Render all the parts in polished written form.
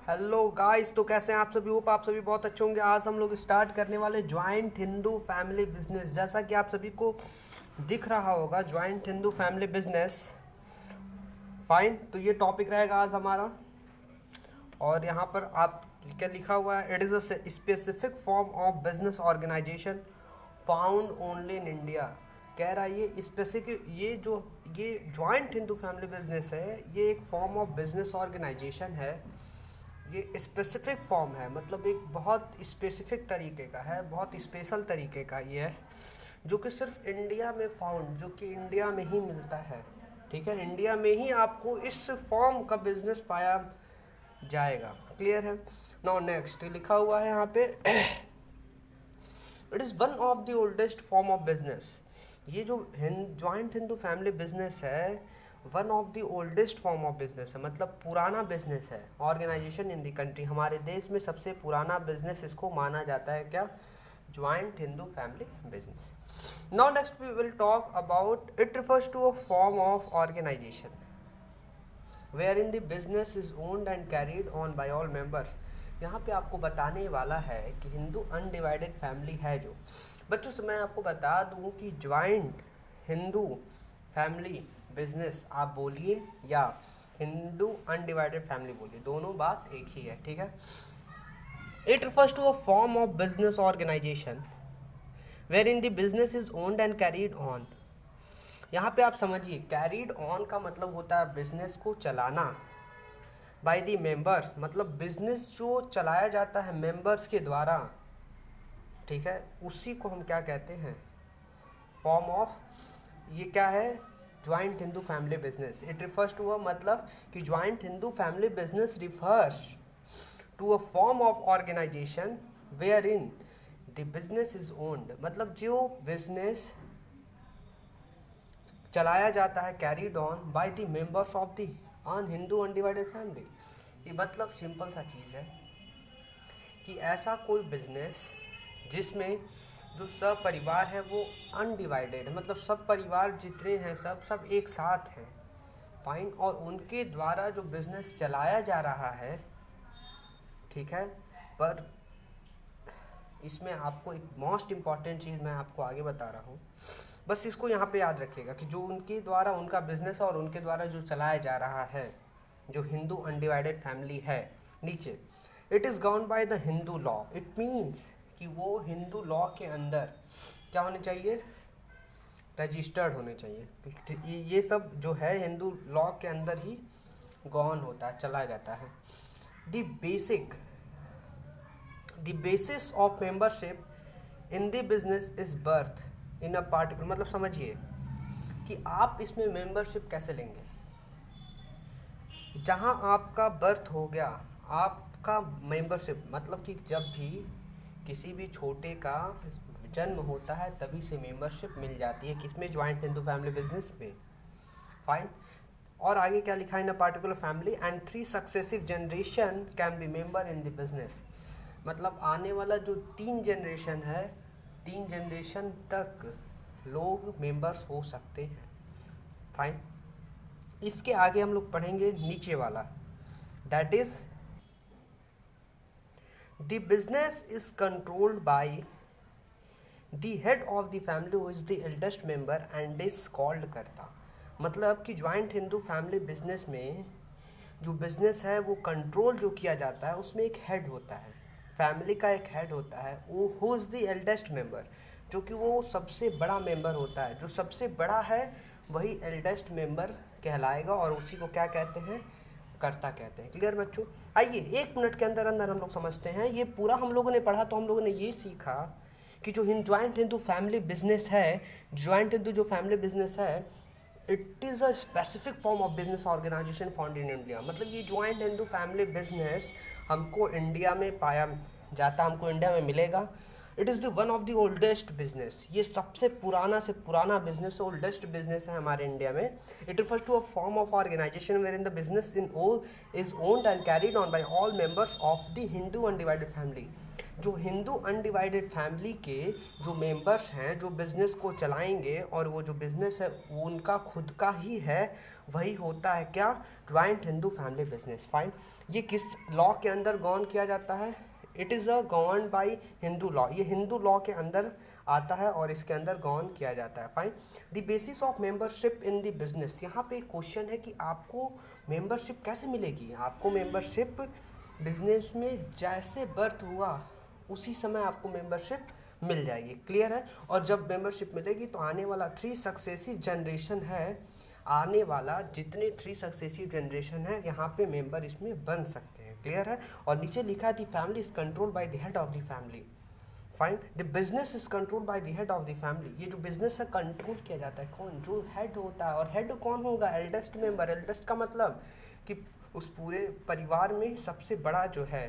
Hello guys, तो कैसे हैं आप सभी। होप आप सभी बहुत अच्छे होंगे। आज हम लोग स्टार्ट करने वाले ज्वाइंट हिंदू फैमिली बिजनेस। जैसा कि आप सभी को दिख रहा होगा, joint Hindu family business. Fine, तो ये टॉपिक रहेगा आज हमारा। और यहाँ पर आप क्या लिखा हुआ है, it is a specific form of business organisation found only in India. कह रहा है ये स्पेसिफिक, ये ज्वाइंट हिंदू फैमिली बिजनेस है, ये एक फॉर्म ऑफ बिजनेस ऑर्गेनाइजेशन है। ये स्पेसिफिक फॉर्म है, मतलब एक बहुत स्पेसिफिक तरीके का है, बहुत स्पेशल तरीके का ये है, जो कि सिर्फ इंडिया में फाउंड, जो कि इंडिया में ही मिलता है। ठीक है, इंडिया में ही आपको इस फॉर्म का बिजनेस पाया जाएगा। क्लियर है। नाउ नेक्स्ट लिखा हुआ है यहाँ पे, it is one of the oldest form of business. ये जो ज्वाइंट हिंदू फैमिली बिजनेस है, one of the oldest form of business है, मतलब पुराना बिजनेस है। ऑर्गेनाइजेशन इन द कंट्री, हमारे देश में सबसे पुराना बिजनेस इसको माना जाता है। क्या? Joint Hindu family business. Now next we will talk about, it refers to a form of organisation where in the business is owned and carried on by all members. यहाँ पे आपको बताने वाला है कि हिंदू अनडिवाइडेड फैमिली है जो। बच्चों से मैं आपको बता दूँ कि ज्वाइंट हिंदू फैमिली बिजनेस आप बोलिए या हिंदू अनडिवाइडेड फैमिली बोलिए, दोनों बात एक ही है। ठीक है। It refers to a form of business organisation where in the business is owned and carried on. यहाँ पे आप समझिए, कैरीड ऑन का मतलब होता है बिजनेस को चलाना। बाय द मेंबर्स, मतलब बिजनेस जो चलाया जाता है मेंबर्स के द्वारा। ठीक है, उसी को हम क्या कहते हैं, फॉर्म ऑफ। ये क्या है? Joint Hindu family business. It refers to a, मतलब कि joint Hindu family business refers to a form of organisation where in the business is owned, मतलब जो बिजनेस चलाया जाता है carried on by the members of the un Hindu undivided family. ये मतलब simple सा चीज़ है कि ऐसा कोई बिजनेस जिसमें जो सब परिवार है वो अनडिवाइडेड है, मतलब सब परिवार जितने हैं सब एक साथ हैं। फाइन, और उनके द्वारा जो बिजनेस चलाया जा रहा है। ठीक है, पर इसमें आपको एक मोस्ट इम्पॉर्टेंट चीज़ मैं आपको आगे बता रहा हूँ, बस इसको यहाँ पे याद रखिएगा कि जो उनके द्वारा उनका बिजनेस और उनके द्वारा जो चलाया जा रहा है, जो हिंदू अनडिवाइडेड फैमिली है नीचे, it is govern by the Hindu law. It means कि वो हिंदू लॉ के अंदर क्या होने चाहिए, रजिस्टर्ड होने चाहिए। ये सब जो है हिंदू लॉ के अंदर ही गवर्न होता है, चला जाता है। The basic the basis of membership in the business is birth in a particular, मतलब समझिए कि आप इसमें मेंबरशिप कैसे लेंगे। जहाँ आपका बर्थ हो गया, आपका मेंबरशिप, मतलब कि जब भी किसी भी छोटे का जन्म होता है तभी से मेंबरशिप मिल जाती है। किसमें? ज्वाइंट हिंदू फैमिली बिजनेस में। फाइन, और आगे क्या लिखा है, in a particular family and 3 successive generation can be member in the business, मतलब आने वाला जो 3 जनरेशन है, 3 जनरेशन तक लोग मेंबर्स हो सकते हैं। फाइन, इसके आगे हम लोग पढ़ेंगे नीचे वाला, that is the business is controlled by the head of the family who is the eldest member and is called करता। मतलब कि ज्वाइंट हिंदू फैमिली बिजनेस में जो बिजनेस है वो कंट्रोल जो किया जाता है, उसमें एक हेड होता है, फैमिली का एक हेड होता है, वो who is the eldest member, जो कि वो सबसे बड़ा मेंबर होता है। जो सबसे बड़ा है वही एल्डेस्ट मेंबर कहलाएगा, और उसी को क्या कहते हैं, कर्ता कहते हैं। क्लियर बच्चों? आइए 1 मिनट के अंदर अंदर हम लोग समझते हैं। ये पूरा हम लोगों ने पढ़ा तो हम लोगों ने ये सीखा कि जो ज्वाइंट हिंदू फैमिली बिजनेस है, ज्वाइंट हिंदू जो फैमिली बिजनेस है, it is a specific form of business organisation found in India. मतलब ये ज्वाइंट हिंदू फैमिली बिजनेस हमको इंडिया में पाया जाता, हमको इंडिया में मिलेगा। It is the one of the oldest business, ये सबसे पुराना से पुराना बिजनेस, ओल्डेस्ट बिजनेस है हमारे इंडिया में. It refers to a form of organisation where in the business in all is owned and carried on by all members of the Hindu undivided family. जो Hindu undivided family के जो members हैं जो business को चलाएंगे, और वो जो बिज़नेस है वो उनका खुद का ही है, वही होता है क्या, joint Hindu family business. Fine. ये किस लॉ के अंदर गवर्न किया जाता है? It is a govern by Hindu law. ये हिंदू लॉ के अंदर आता है और इसके अंदर गवर्न किया जाता है. Fine. The basis of membership in the business. यहाँ पे एक क्वेश्चन है कि आपको मेंबरशिप कैसे मिलेगी. आपको मेंबरशिप बिजनेस में जैसे बर्थ हुआ उसी समय आपको मेंबरशिप मिल जाएगी. क्लियर है. और जब मेंबरशिप मिलेगी तो आने वाला 3 सक्सेसिव जनरेशन है, आने वाला जितने 3 सक्सेसिव जनरेशन है यहाँ पे मेंबर इसमें बन सकते हैं. क्लियर है. और नीचे लिखा है the family is control by the head of the family. Fine. The business is control by the head of the family. ये जो बिजनेस है कंट्रोल किया जाता है कौन, जो हेड होता है. और हेड कौन होगा, एल्डेस्ट मेंबर. एल्डेस्ट का मतलब कि उस पूरे परिवार में सबसे बड़ा जो है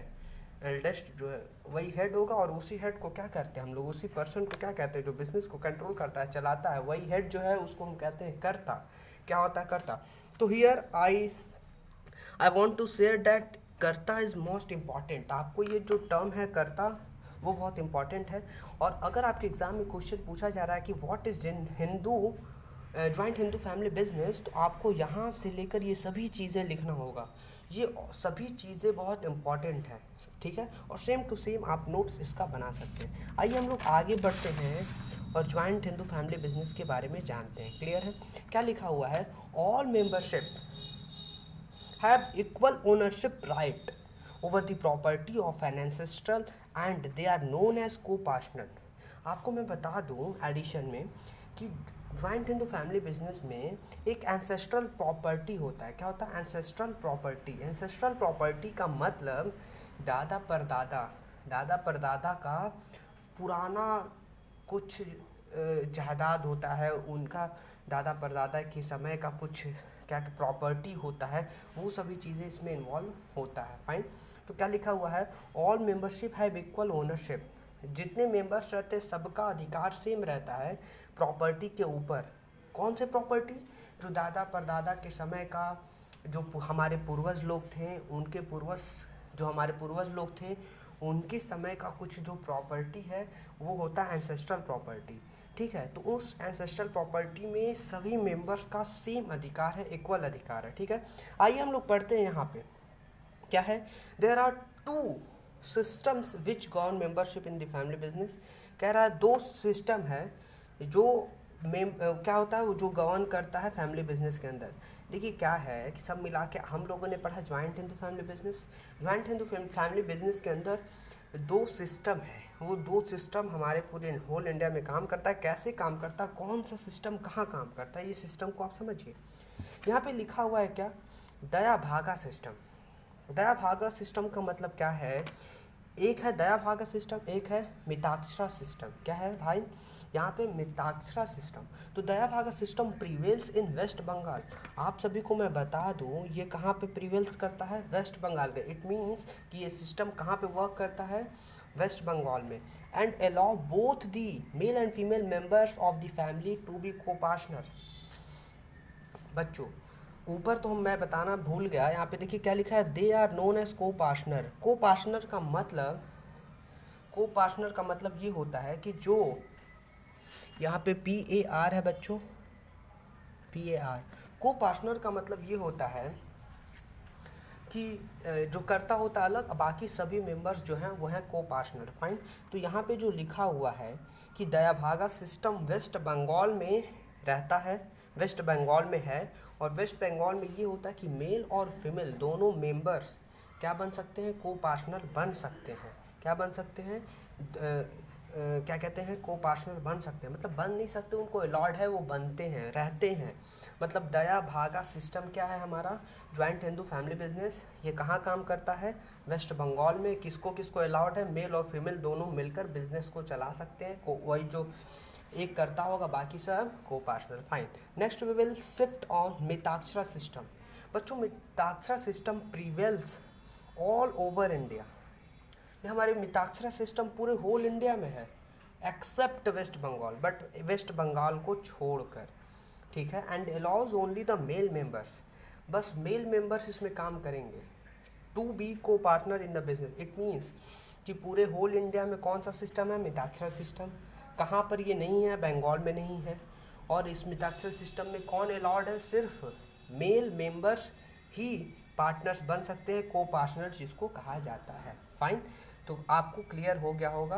एल्डेस्ट जो है वही हेड होगा. और उसी हेड को क्या करते हैं हम लोग, उसी पर्सन को क्या कहते हैं जो बिजनेस को कंट्रोल करता है, चलाता है, वही हेड जो है उसको हम कहते हैं कर्ता. क्या होता है, कर्ता. तो here I want to share that karta is most important. आपको ये जो टर्म है कर्ता वो बहुत इंपॉर्टेंट है. और अगर आपके एग्जाम में क्वेश्चन पूछा जा रहा है कि what is in Hindu joint Hindu family business, तो आपको यहाँ से लेकर ये सभी चीज़ें लिखना होगा. ये सभी चीज़ें बहुत इंपॉर्टेंट है. ठीक है. और सेम टू सेम आप नोट्स इसका बना सकते हैं. आइए हम लोग आगे बढ़ते हैं और ज्वाइंट हिंदू फैमिली बिजनेस के बारे में जानते हैं. क्लियर है. क्या लिखा हुआ है, all membership have equal ownership right over the property of an ancestral and they are known as copartner. आपको मैं बता दूं एडिशन में कि ज्वाइंट हिंदू फैमिली बिजनेस में एक एंसेस्ट्रल प्रॉपर्टी होता है. क्या होता है, एंसेस्ट्रल प्रॉपर्टी. एंसेस्ट्रल प्रॉपर्टी का मतलब दादा परदादा का पुराना कुछ जायदाद होता है, उनका दादा परदादा के समय का कुछ क्या प्रॉपर्टी होता है, वो सभी चीज़ें इसमें इन्वॉल्व होता है. फाइन. तो क्या लिखा हुआ है, all membership have equal ownership. जितने मेंबर्स रहते हैं सबका अधिकार सेम रहता है प्रॉपर्टी के ऊपर. कौन से प्रॉपर्टी, जो दादा परदादा के समय का जो हमारे पूर्वज लोग थे, उनके पूर्वज जो हमारे पूर्वज लोग थे उनके समय का कुछ जो प्रॉपर्टी है वो होता है एंसेस्ट्रल प्रॉपर्टी. ठीक है. तो उस एंसेस्ट्रल प्रॉपर्टी में सभी मेंबर्स का सेम अधिकार है, इक्वल अधिकार है. ठीक है. आइए हम लोग पढ़ते हैं यहाँ पे क्या है. There are 2 systems which govern membership in the family business. कह रहा है 2 सिस्टम है जो क्या होता है वो जो गवर्न करता है फैमिली बिजनेस के अंदर. देखिए क्या है कि सब मिला के हम लोगों ने पढ़ा joint Hindu family business. Joint Hindu family business के अंदर 2 सिस्टम है. वो 2 सिस्टम हमारे पूरे होल इंडिया में काम करता है. कैसे काम करता है, कौन सा सिस्टम कहाँ काम करता है, ये सिस्टम को आप समझिए. यहाँ पे लिखा हुआ है क्या, दया भागा सिस्टम. दया भागा सिस्टम का मतलब क्या है, एक है दया भागा सिस्टम, एक है मिताक्षरा सिस्टम. क्या है भाई, यहाँ पे मिताक्षरा सिस्टम. तो दया भागा सिस्टम प्रीवेल्स इन वेस्ट बंगाल. आप सभी को मैं बता दूँ ये कहाँ पे प्रीवेल्स करता है, वेस्ट बंगाल में. इट मीन्स कि ये सिस्टम कहाँ पे वर्क करता है, वेस्ट बंगाल में. And allow both the male and female members of the family to be को पार्टनर. बच्चों ऊपर तो मैं बताना भूल गया, यहाँ पे देखिए क्या लिखा है, दे आर नोन एज को पार्टनर. को पार्टनर का मतलब ये होता है कि जो यहाँ पे PAR है बच्चों, PAR. को पार्टनर का मतलब ये होता है कि जो कर्ता होता है अलग, बाकी सभी मेंबर्स जो हैं वो हैं को पार्टनर. फाइन. तो यहाँ पे जो लिखा हुआ है कि दया भागा सिस्टम वेस्ट बंगाल में रहता है, वेस्ट बंगाल में है. और वेस्ट बंगाल में ये होता है कि मेल और फीमेल दोनों मेंबर्स क्या बन सकते हैं, को पार्टनर बन सकते हैं. क्या बन सकते हैं, क्या कहते हैं, को पार्टनर बन सकते हैं. मतलब बन नहीं सकते, उनको अलॉट है, वो बनते हैं, रहते हैं. मतलब दया भागा सिस्टम क्या है हमारा, ज्वाइंट हिंदू फैमिली बिजनेस. ये कहाँ काम करता है, वेस्ट बंगाल में. किसको किसको अलाउड है, मेल और फीमेल दोनों मिलकर बिजनेस को चला सकते हैं. वही जो एक करता होगा, बाकी सब को partner. Fine. Next we will shift on Mitakshara system. बच्चों Mitakshara system prevails all over India. ये हमारे मिताक्षरा सिस्टम पूरे होल इंडिया में है एक्सेप्ट वेस्ट बंगाल, बट वेस्ट बंगाल को छोड़कर, ठीक है। And allows only the male members, बस मेल मेंबर्स इसमें काम करेंगे टू बी को partner in the business. It means कि पूरे होल इंडिया में कौन सा सिस्टम है, मिताक्षरा सिस्टम। कहाँ पर ये नहीं है, बंगाल में नहीं है। और इस मिताक्षरा सिस्टम में कौन अलाउड है, सिर्फ मेल मेंबर्स ही पार्टनर्स बन सकते हैं, को पार्टनर जिसको कहा जाता है। फाइन, तो आपको क्लियर हो गया होगा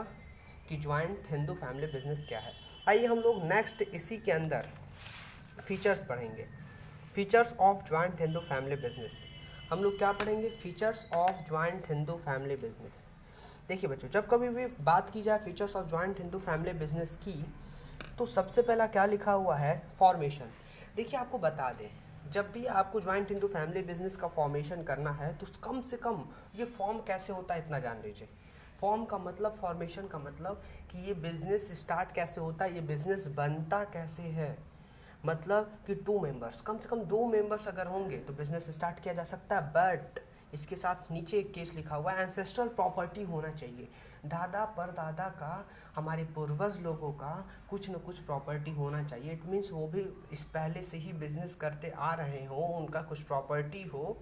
कि ज्वाइंट हिंदू फैमिली बिजनेस क्या है। आइए हम लोग नेक्स्ट इसी के अंदर फीचर्स पढ़ेंगे। Features of joint Hindu family business, हम लोग क्या पढ़ेंगे, features of joint Hindu family business. देखिए बच्चों, जब कभी भी बात की जाए features of joint Hindu family business की, तो सबसे पहला क्या लिखा हुआ है, फॉर्मेशन। देखिए आपको बता दें, जब भी आपको ज्वाइंट हिंदू फैमिली बिजनेस का फॉर्मेशन करना है तो कम से कम ये फॉर्म कैसे होता है इतना जान लीजिए। फॉर्म का मतलब, फॉर्मेशन का मतलब कि ये बिज़नेस स्टार्ट कैसे होता है, ये बिज़नेस बनता कैसे है। मतलब कि 2 मेंबर्स, कम से कम 2 मेंबर्स अगर होंगे तो बिज़नेस स्टार्ट किया जा सकता है। बट इसके साथ नीचे एक केस लिखा हुआ है, एंसेस्ट्रल प्रॉपर्टी होना चाहिए। दादा परदादा का, हमारे पूर्वज लोगों का कुछ न कुछ प्रॉपर्टी होना चाहिए। इट मीन्स वो भी इस पहले से ही बिज़नेस करते आ रहे हों, उनका कुछ प्रॉपर्टी हो।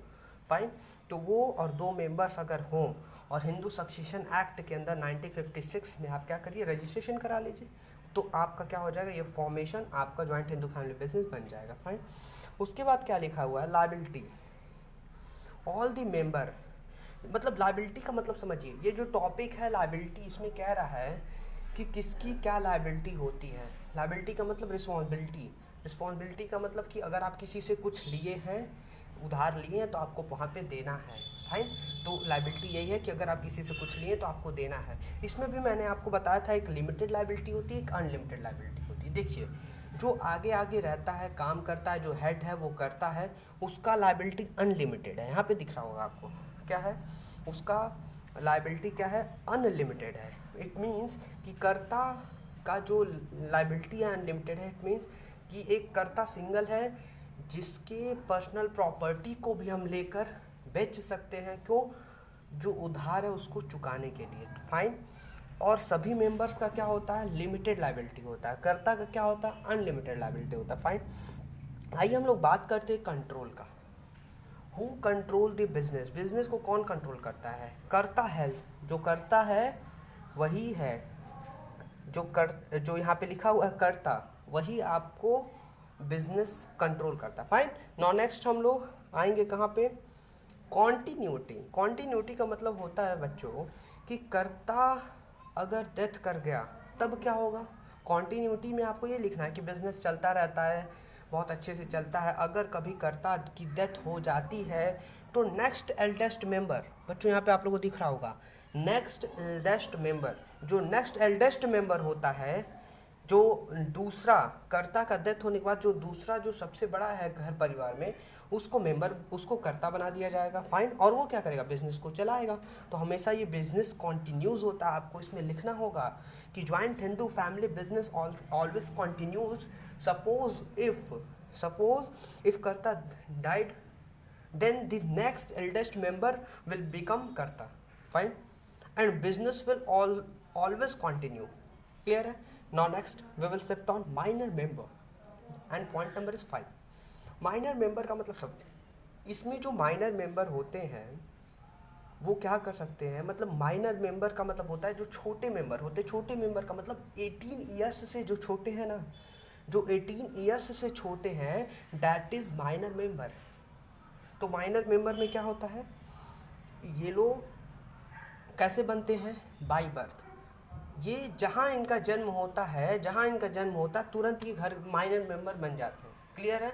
फाइन, तो वो और 2 मेंबर्स अगर हों, और हिंदू सक्सेशन एक्ट के अंदर 1956 में आप क्या करिए, रजिस्ट्रेशन करा लीजिए, तो आपका क्या हो जाएगा, ये फॉर्मेशन आपका ज्वाइंट हिंदू फैमिली बिजनेस बन जाएगा। फाइन, उसके बाद क्या लिखा हुआ है, लायबिलिटी। ऑल द मेंबर, मतलब लायबिलिटी का मतलब समझिए, ये जो टॉपिक है लायबिलिटी, इसमें कह रहा है कि किसकी क्या लायबिलिटी होती है। लायबिलिटी का मतलब रिस्पॉन्सिबिलिटी, रिस्पॉन्सिबिलिटी का मतलब कि अगर आप किसी से कुछ लिए हैं, उधार लिए हैं, तो आपको वहाँ पे देना है। फाइन, तो लायबिलिटी यही है कि अगर आप किसी से कुछ लिए तो आपको देना है। इसमें भी मैंने आपको बताया था, एक लिमिटेड लायबिलिटी होती है, एक अनलिमिटेड लायबिलिटी होती है। देखिए, जो आगे आगे रहता है, काम करता है, जो हेड है वो करता है, उसका लायबिलिटी अनलिमिटेड है। यहाँ पे दिख रहा होगा आपको, क्या है उसका लायबिलिटी, क्या है, अनलिमिटेड है। इट मीन्स कि कर्ता का जो लायबिलिटी है अनलिमिटेड है। इट मीन्स कि एक कर्ता सिंगल है जिसके पर्सनल प्रॉपर्टी को भी हम लेकर बेच सकते हैं, क्यों, जो उधार है उसको चुकाने के लिए। फाइन, और सभी मेंबर्स का क्या होता है, लिमिटेड लायबिलिटी होता है। कर्ता का क्या होता है, अनलिमिटेड लायबिलिटी होता है। फाइन, आइए हम लोग बात करते हैं कंट्रोल का। Who control the business, business को कौन कंट्रोल करता है, करता है। जो करता है वही है, जो यहाँ पे लिखा हुआ है कर्ता, वही आपको बिजनेस कंट्रोल करता है। फाइन, नाउ नेक्स्ट हम लोग आएंगे कहाँ पे, कॉन्टीन्यूटी। कॉन्टीन्यूटी का मतलब होता है बच्चों कि कर्ता अगर डेथ कर गया तब क्या होगा। कॉन्टीन्यूटी में आपको ये लिखना है कि बिजनेस चलता रहता है, बहुत अच्छे से चलता है। अगर कभी कर्ता की डेथ हो जाती है तो नेक्स्ट एल्डेस्ट मेंबर, बच्चों यहाँ पे आप लोगों को दिख रहा होगा, नेक्स्ट एल्डेस्ट मेंबर, जो नेक्स्ट एल्डेस्ट मेंबर होता है, जो दूसरा कर्ता का डेथ होने के बाद जो दूसरा जो सबसे बड़ा है घर परिवार में, उसको मेंबर, उसको कर्ता बना दिया जाएगा। फाइन, और वो क्या करेगा, बिजनेस को चलाएगा। तो हमेशा ये बिजनेस कॉन्टिन्यूज होता है। आपको इसमें लिखना होगा कि joint Hindu family business always continues. Suppose if कर्ता died, then the next eldest member will become karta. Fine, and business will always continue. Clear है? Now next we will shift on minor member, and point number is 5. Minor member का मतलब सब, इसमें जो minor member होते हैं वो क्या कर सकते हैं, मतलब माइनर मेंबर का मतलब होता है जो छोटे मेंबर होते हैं। छोटे मेंबर का मतलब 18 ईयर्स से जो छोटे हैं ना, जो 18 ईयर्स से छोटे हैं, दैट इज़ माइनर मेंबर। तो माइनर मेंबर में क्या होता है, ये लोग कैसे बनते हैं, बाय बर्थ। ये जहाँ इनका जन्म होता है, तुरंत ये घर माइनर मेंबर बन जाते हैं। क्लियर है?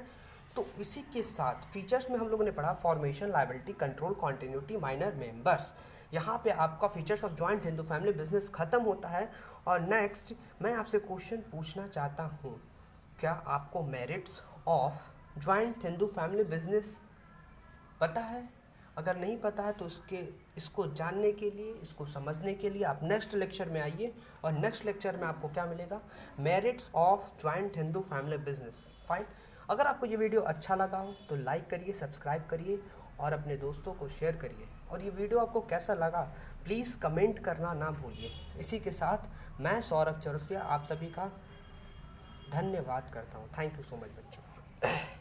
तो इसी के साथ फीचर्स में हम लोगों ने पढ़ा formation, liability, control, continuity, minor members. यहाँ पे आपका features of joint Hindu family business खत्म होता है। और नेक्स्ट मैं आपसे क्वेश्चन पूछना चाहता हूँ, क्या आपको merits of joint Hindu family business पता है? अगर नहीं पता है तो इसको जानने के लिए, इसको समझने के लिए आप नेक्स्ट लेक्चर में आइए, और नेक्स्ट लेक्चर में आपको क्या मिलेगा, merits of joint Hindu family business. Fine, अगर आपको ये वीडियो अच्छा लगा हो तो लाइक करिए, सब्सक्राइब करिए और अपने दोस्तों को शेयर करिए। और ये वीडियो आपको कैसा लगा प्लीज़ कमेंट करना ना भूलिए। इसी के साथ मैं सौरभ चौरसिया आप सभी का धन्यवाद करता हूँ। थैंक यू सो मच बच्चों।